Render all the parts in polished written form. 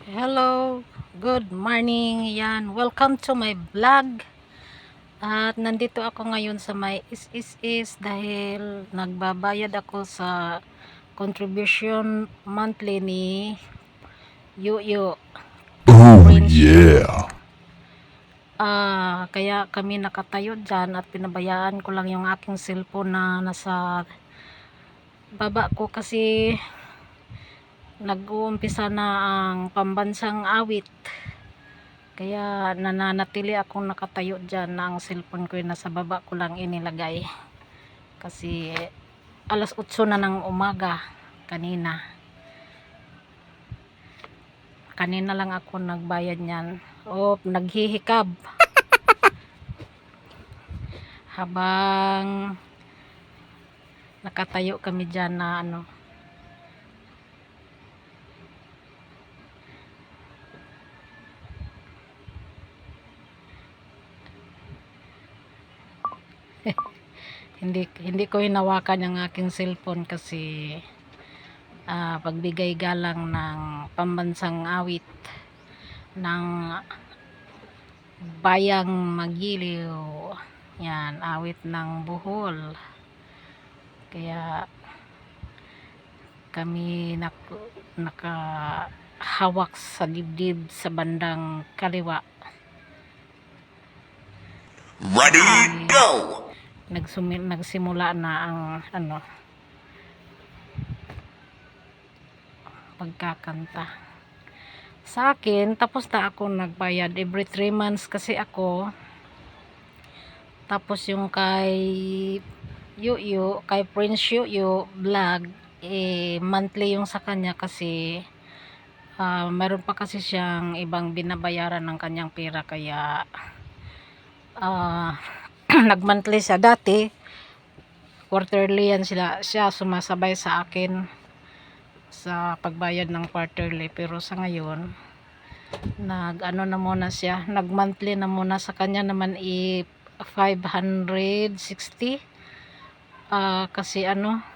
Hello, good morning. Yan, welcome to my vlog. At nandito ako ngayon sa may is dahil nagbabayad ako sa contribution monthly ni Yuyo. Oh Prince Yuyo. yeah. Kaya kami nakatayo dyan at pinabayaan ko lang yung aking cellphone na nasa baba ko kasi nag-uumpisa na ang pambansang awit. Kaya nananatili akong nakatayo dyan na ang cellphone ko nasa baba ko lang inilagay. Kasi alas 8 na ng umaga kanina. Kanina lang ako nagbayad niyan. O naghihikab. Habang nakatayo kami dyan na ano. hindi ko hinawakan yung aking cellphone kasi pagbigay galang ng pambansang awit ng Bayang Magiliw. Yan, awit ng Bohol. Kaya kami nakahawak sa dibdib sa bandang kaliwa. Ready, go! Nagsimula na ang ano pagkakanta sa akin. Tapos na ako nagbayad every 3 months kasi ako. Tapos yung kay Yuyo, kay Prince Yuyo vlog, monthly yung sa kanya kasi meron pa kasi siyang ibang binabayaran ng kanyang pera kaya nag-monthly siya dati. Quarterly yan siya sumasabay sa akin sa pagbayad ng quarterly, pero sa ngayon nag-ano na muna siya, nag-monthly na muna. Sa kanya naman 560 kasi ano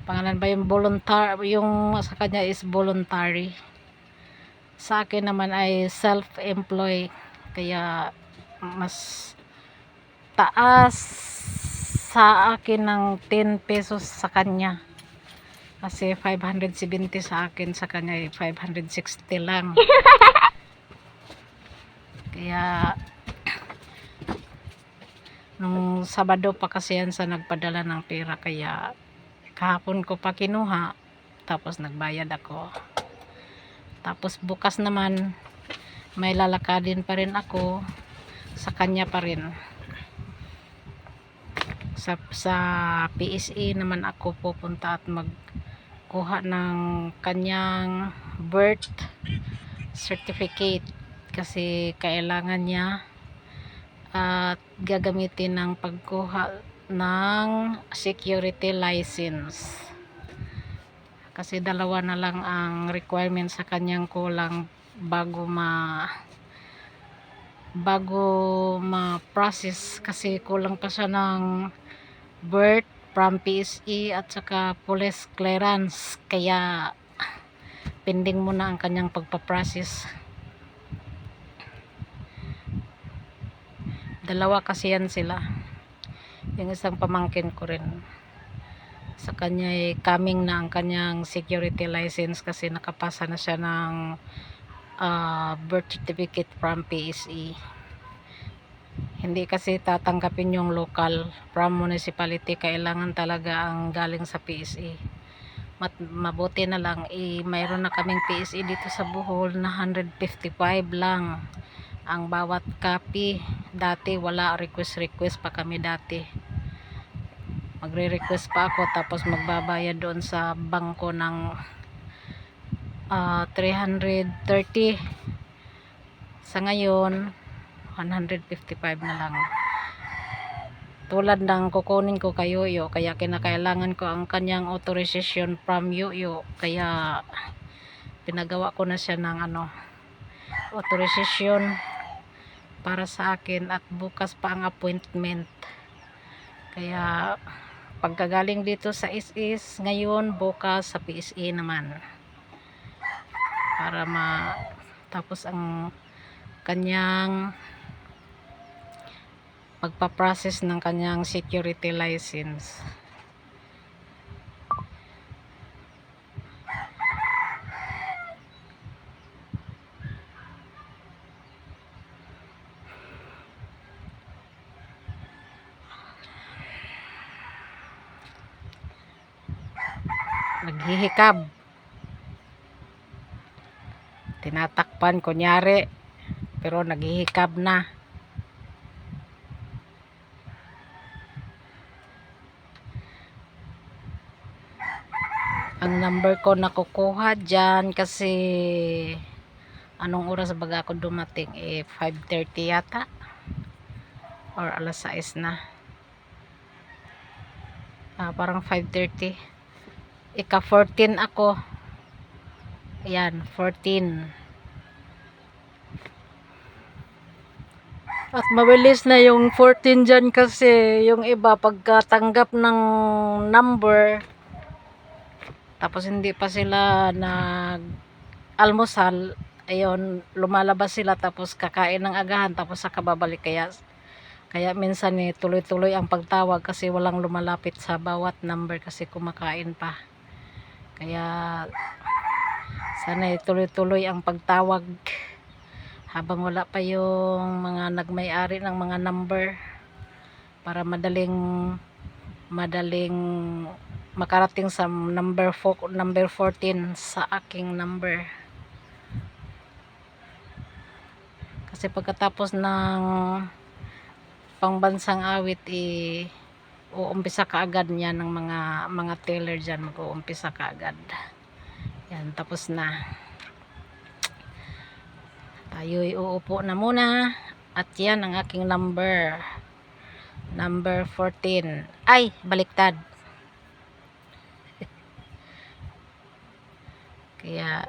pangalan ba yung voluntary, yung sa kanya is voluntary, sa akin naman ay self-employed kaya mas taas sa akin ng 10 pesos sa kanya kasi 570 sa akin, sa kanya ay 560 lang. Kaya nung Sabado pa kasi yan sa nagpadala ng pera, kaya kahapon ko pa kinuha tapos nagbayad ako. Tapos bukas naman may lalakadin pa rin ako, sa kanya pa rin. Sa PSA naman ako pupunta at magkuha ng kanyang birth certificate kasi kailangan niya at gagamitin ng pagkuha ng security license kasi dalawa na lang ang requirement sa kanyang kulang bago ma-process kasi kulang pa siya ng birth from PSE at saka police clearance, kaya pending muna ang kanyang pagpaprocess. Dalawa kasi yan sila. Yung isang pamangkin ko rin, sa kanya ay coming na ang kanyang security license kasi nakapasa na siya ng birth certificate from PSE. Hindi kasi tatanggapin yung local from municipality, kailangan talaga ang galing sa PSE. Mabuti na lang mayroon na kaming PSE dito sa Bohol na 155 lang ang bawat copy. Dati wala, request pa kami dati. Magre-request pa ako tapos magbabayad doon sa bangko ng 330. Sa ngayon 155 na lang. Tulad ng kukunin ko kay Yuyo, kaya kinakailangan ko ang kanyang authorization from Yuyo, kaya pinagawa ko na siya ng authorization para sa akin at bukas pa ang appointment. Kaya pagkagaling dito sa ngayon, bukas sa PSA naman. para tapos ang kanyang pagpaprocess ng kanyang security license. Naghihikab, tinatakpan kunyari, pero naghihikab na. Ang number ko nakukuha dyan kasi anong oras baga ako dumating, 5:30 yata or alas 6 na. Parang 5:30. Ika 14 ako. Ayan, 14. At mabilis na yung 14 dyan kasi yung iba pagkatanggap ng number tapos hindi pa sila nag-almusal, ayun, lumalabas sila tapos kakain ng agahan tapos saka babalik. Kaya minsan tuloy-tuloy ang pagtawag kasi walang lumalapit sa bawat number kasi kumakain pa. Kaya sana tuloy-tuloy ang pagtawag habang wala pa yung mga nagmay-ari ng mga number para madaling makarating sa number 14 sa aking number. Kasi pagkatapos ng pangbansang awit, uumpisa kaagad niya ng mga teller dyan, mag-uumpisa kaagad. Yan, tapos na. Tayo'y uupo na muna. At yan ang aking number. Number 14. Ay, baliktad. Kaya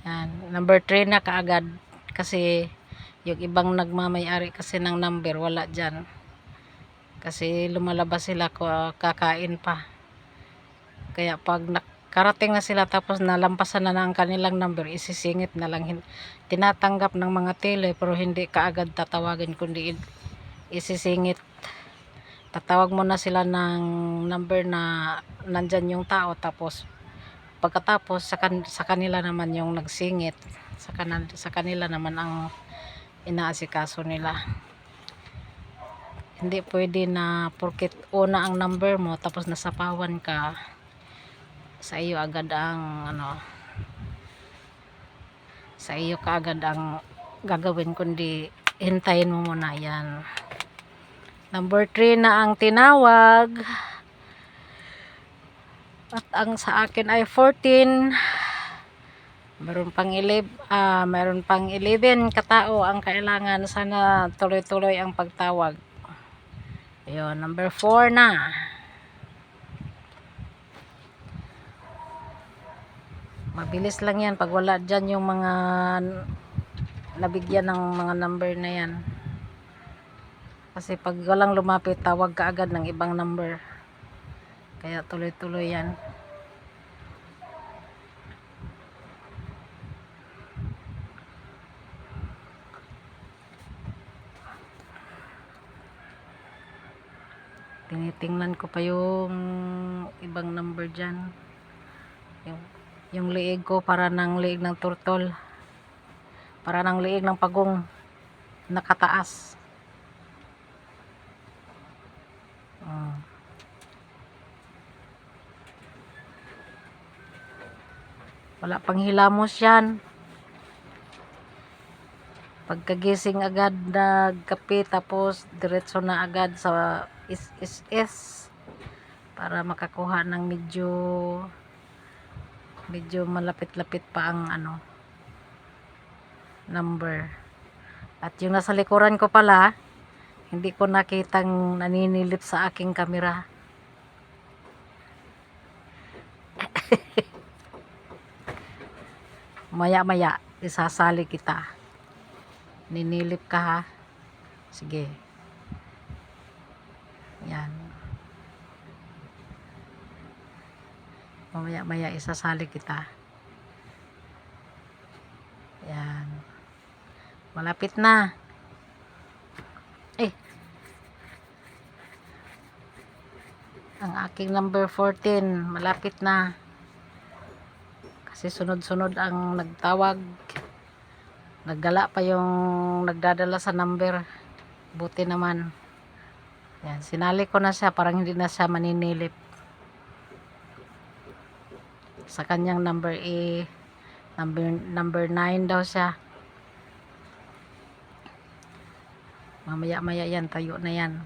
yan, number 3 na kaagad kasi yung ibang nagmamay-ari kasi ng number wala dyan kasi lumalabas sila kakain pa. Kaya pag nakarating na sila tapos nalampasan na ang kanilang number, isisingit na lang. Tinatanggap ng mga teller pero hindi kaagad tatawagin kundi isisingit. Tatawag mo na sila ng number na nandyan yung tao tapos pagkatapos sa kanila naman yung nagsingit, sa kanila naman ang inaasikaso nila. Hindi pwede na porket una ang number mo tapos nasapawan ka, sa iyo agad ang sa iyo kaagad ang gagawin kundi hintayin mo muna. Yan, number 3 na ang tinawag at ang sa akin ay 14. Meron pang 11 katao ang kailangan. Sana tuloy-tuloy ang pagtawag. Ayun, number 4 na. Mabilis lang yan pag wala dyan yung mga nabigyan ng mga number na yan. Kasi pag walang lumapit, tawag ka agad ng ibang number. Kaya tuloy-tuloy yan. Tinitingnan ko pa yung ibang number dyan. Yung liig ko para ng liig ng turtol. Para ng liig ng pagong nakataas. Wala pang hilamos yan. Pagkagising agad nagkape tapos diretso na agad sa SSS para makakuha ng medyo malapit-lapit pa ang number. At yung nasa likuran ko pala, hindi ko nakitang naninilip sa aking kamera. Maya-maya isasali kita. Ninilip ka ha. Sige. Yan. Mamaya maya isasali kita. Yan. Malapit na. Ang aking number 14, malapit na. Kasi sunod-sunod ang nagtawag. Naggala pa yung nagdadala sa number. Buti naman. Yan, sinali ko na siya, parang hindi na siya maninilip. Sa kanyang number number 9 daw siya. Mamaya-maya yan, tayo na yan.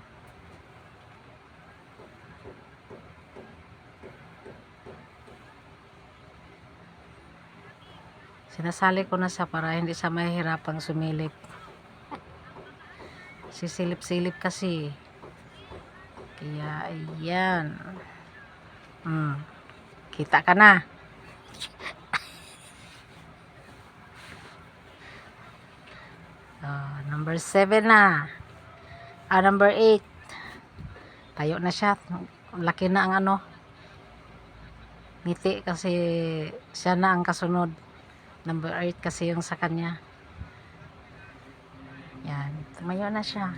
Sinasali ko na siya para hindi siya mahihirapang sumilip. Sisilip-silip kasi. Kaya, ayan. Kita ka na. Number 7 na. Number 8. Tayo na siya. Laki na ang ngiti kasi siya na ang kasunod. Number 8 kasi yung sa kanya. Yan. Tumayo na siya.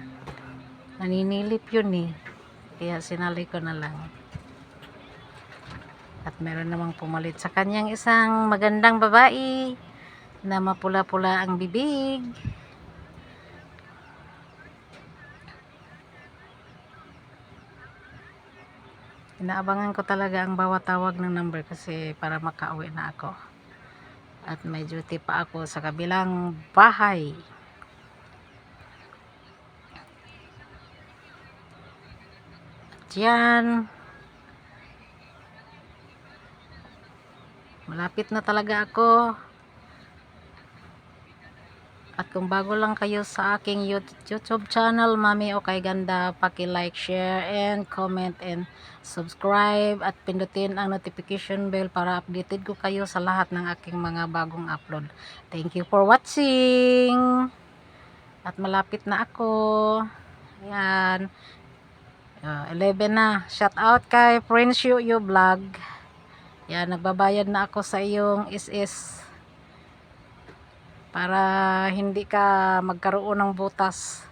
Naninilip yun eh. Kaya sinali ko na lang. At meron namang pumalit sa kanyang isang magandang babae na mapula-pula ang bibig. Inaabangan ko talaga ang bawat tawag ng number kasi para makauwi na ako. At may duty pa ako sa kabilang bahay. At yan. Malapit na talaga ako. At kung bago lang kayo sa aking YouTube channel, Mami Okay Ganda, paki-like, share, and comment, and subscribe, at pindutin ang notification bell para updated ko kayo sa lahat ng aking mga bagong upload. Thank you for watching. At malapit na ako. Ayan. 11 na. Shout out kay Prince Yu Vlog. Yan, nagbabayad na ako sa iyong SS. Para hindi ka magkaroon ng butas.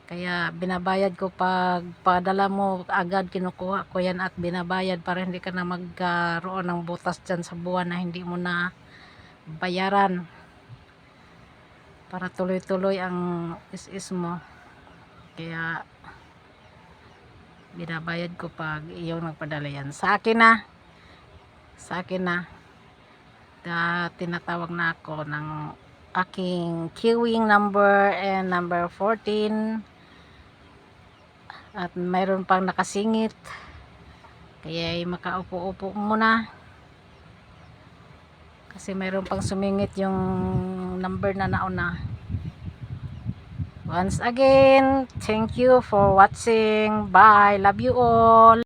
Kaya binabayad ko pag padala mo agad, kinukuha ko yan at binabayad para hindi ka na magkaroon ng butas dyan sa buwan na hindi mo na bayaran. Para tuloy-tuloy ang SS mo. Kaya binabayad ko pag iyong nagpadala yan. Sa akin na. Tinatawag na ako ng aking queuing number and number 14. At mayroon pang nakasingit. Kaya makaupo-upo muna. Kasi mayroon pang sumingit yung number na nauna. Once again, thank you for watching. Bye. Love you all.